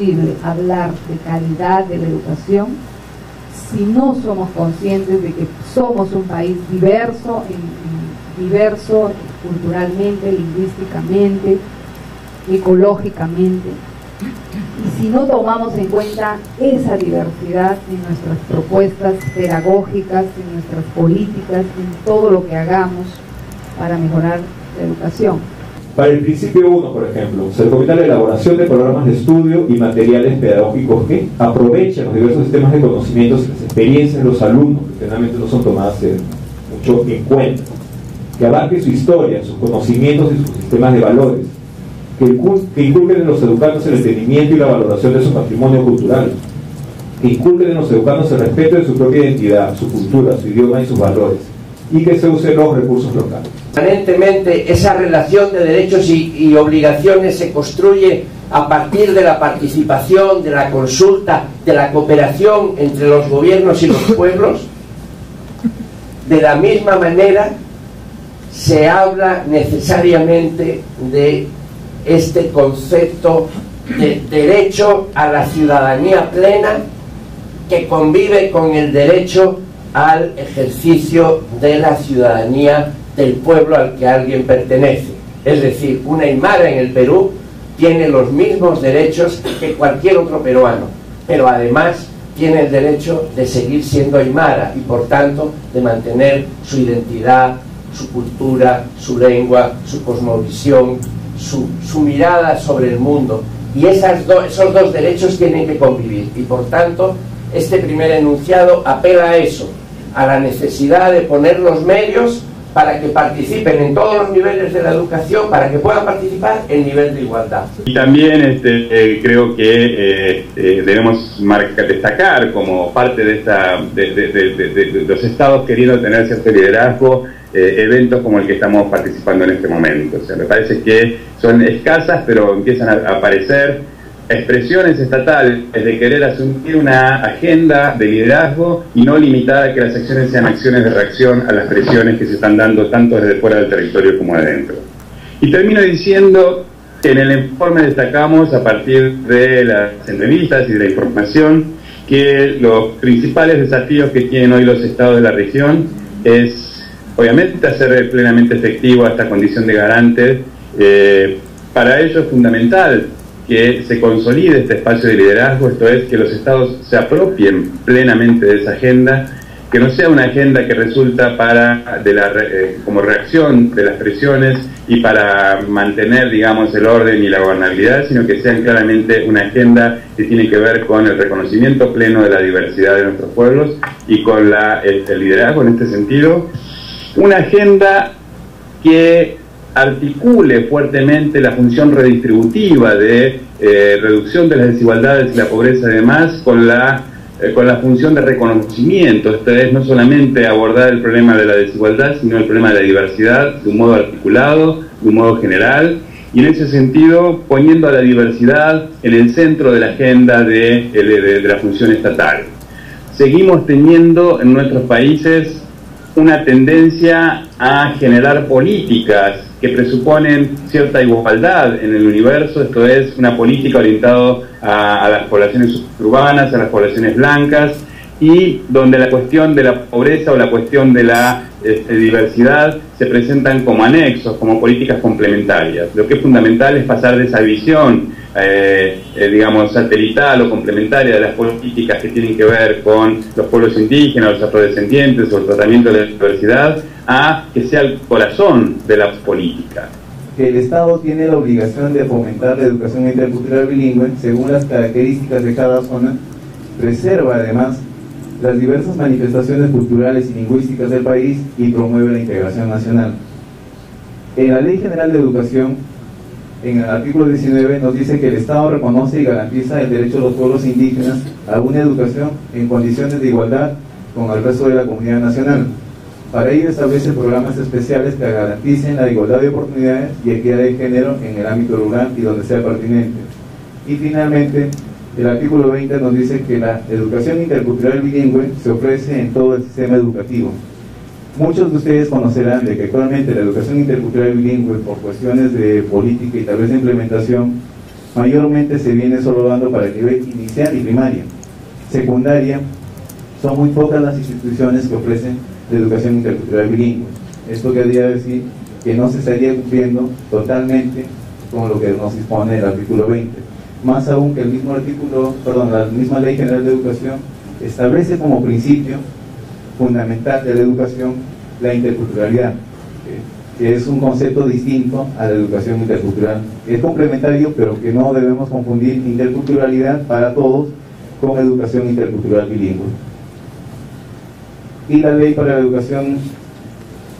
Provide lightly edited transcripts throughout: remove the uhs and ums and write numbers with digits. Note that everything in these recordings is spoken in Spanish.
posible hablar de calidad de la educación si no somos conscientes de que somos un país diverso, diverso culturalmente, lingüísticamente, ecológicamente, y si no tomamos en cuenta esa diversidad en nuestras propuestas pedagógicas, en nuestras políticas, en todo lo que hagamos para mejorar la educación. Para el principio 1, por ejemplo, se recomienda la elaboración de programas de estudio y materiales pedagógicos que aprovechen los diversos sistemas de conocimientos y las experiencias de los alumnos, que generalmente no son tomadas mucho en cuenta, que abarque su historia, sus conocimientos y sus sistemas de valores, que inculquen en los educandos el entendimiento y la valoración de su patrimonio cultural, que inculquen en los educandos el respeto de su propia identidad, su cultura, su idioma y sus valores, y que se usen los recursos locales. Permanentemente esa relación de derechos y obligaciones se construye a partir de la participación, de la consulta, de la cooperación entre los gobiernos y los pueblos. De la misma manera se habla necesariamente de este concepto de derecho a la ciudadanía plena, que convive con el derecho al ejercicio de la ciudadanía del pueblo al que alguien pertenece. Es decir, un aymara en el Perú tiene los mismos derechos que cualquier otro peruano, pero además tiene el derecho de seguir siendo aymara y por tanto de mantener su identidad, su cultura, su lengua, su cosmovisión, su mirada sobre el mundo. Y esos dos derechos tienen que convivir, y por tanto este primer enunciado apela a eso, a la necesidad de poner los medios para que participen en todos los niveles de la educación, para que puedan participar en nivel de igualdad. Y también creo que debemos destacar como parte de los estados queriendo tener cierto liderazgo, eventos como el que estamos participando en este momento. O sea, me parece que son escasas, pero empiezan a aparecer expresiones estatales de querer asumir una agenda de liderazgo y no limitada a que las acciones sean acciones de reacción a las presiones que se están dando tanto desde fuera del territorio como de dentro. Y termino diciendo que en el informe destacamos, a partir de las entrevistas y de la información, que los principales desafíos que tienen hoy los estados de la región es, obviamente, hacer plenamente efectiva esta condición de garante. Para ello es fundamental que se consolide este espacio de liderazgo, esto es, que los estados se apropien plenamente de esa agenda, que no sea una agenda que resulta como reacción de las presiones y para mantener, digamos, el orden y la gobernabilidad, sino que sean claramente una agenda que tiene que ver con el reconocimiento pleno de la diversidad de nuestros pueblos y con el liderazgo en este sentido. Una agenda que articule fuertemente la función redistributiva de reducción de las desigualdades y la pobreza, además con la función de reconocimiento. Esto es, no solamente abordar el problema de la desigualdad, sino el problema de la diversidad de un modo articulado, de un modo general, y en ese sentido poniendo a la diversidad en el centro de la agenda de la función estatal. Seguimos teniendo en nuestros países una tendencia a generar políticas que presuponen cierta igualdad en el universo, esto es, una política orientada a las poblaciones urbanas, a las poblaciones blancas, y donde la cuestión de la pobreza o la cuestión de la diversidad se presentan como anexos, como políticas complementarias. Lo que es fundamental es pasar de esa visión, digamos, satelital o complementaria de las políticas que tienen que ver con los pueblos indígenas, los afrodescendientes o el tratamiento de la diversidad, a que sea el corazón de la política. El Estado tiene la obligación de fomentar la educación intercultural bilingüe según las características de cada zona, preserva además las diversas manifestaciones culturales y lingüísticas del país y promueve la integración nacional. En la Ley General de Educación, en el artículo 19, nos dice que el Estado reconoce y garantiza el derecho de los pueblos indígenas a una educación en condiciones de igualdad con el resto de la comunidad nacional. Para ello establece programas especiales que garanticen la igualdad de oportunidades y equidad de género en el ámbito rural y donde sea pertinente. Y finalmente, el artículo 20 nos dice que la educación intercultural bilingüe se ofrece en todo el sistema educativo. Muchos de ustedes conocerán de que actualmente la educación intercultural bilingüe, por cuestiones de política y tal vez de implementación, mayormente se viene solo dando para el nivel inicial y primaria. Secundaria, son muy pocas las instituciones que ofrecen la educación intercultural bilingüe. Esto querría decir que no se estaría cumpliendo totalmente con lo que nos dispone el artículo 20. Más aún que el mismo la misma Ley General de Educación establece como principio fundamental de la educación la interculturalidad, que es un concepto distinto a la educación intercultural. Es complementario, pero que no debemos confundir interculturalidad para todos con educación intercultural bilingüe. Y la Ley para la Educación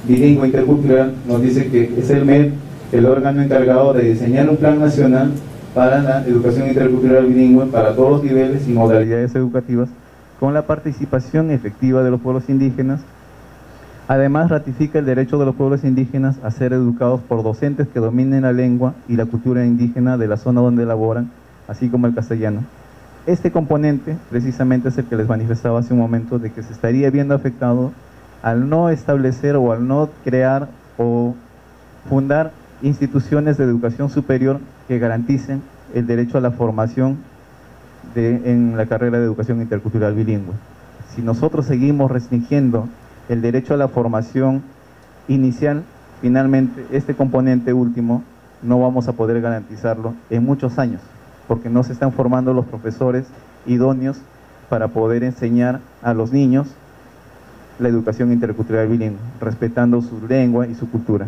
Bilingüe Intercultural nos dice que es el MED el órgano encargado de diseñar un plan nacional para la educación intercultural bilingüe para todos los niveles y modalidades educativas, con la participación efectiva de los pueblos indígenas. Además, ratifica el derecho de los pueblos indígenas a ser educados por docentes que dominen la lengua y la cultura indígena de la zona donde laboran, así como el castellano. Este componente precisamente es el que les manifestaba hace un momento, de que se estaría viendo afectado al no establecer o al no crear o fundar instituciones de educación superior que garanticen el derecho a la formación en la carrera de educación intercultural bilingüe. Si nosotros seguimos restringiendo el derecho a la formación inicial, finalmente este componente último no vamos a poder garantizarlo en muchos años, porque no se están formando los profesores idóneos para poder enseñar a los niños la educación intercultural bilingüe, respetando su lengua y su cultura.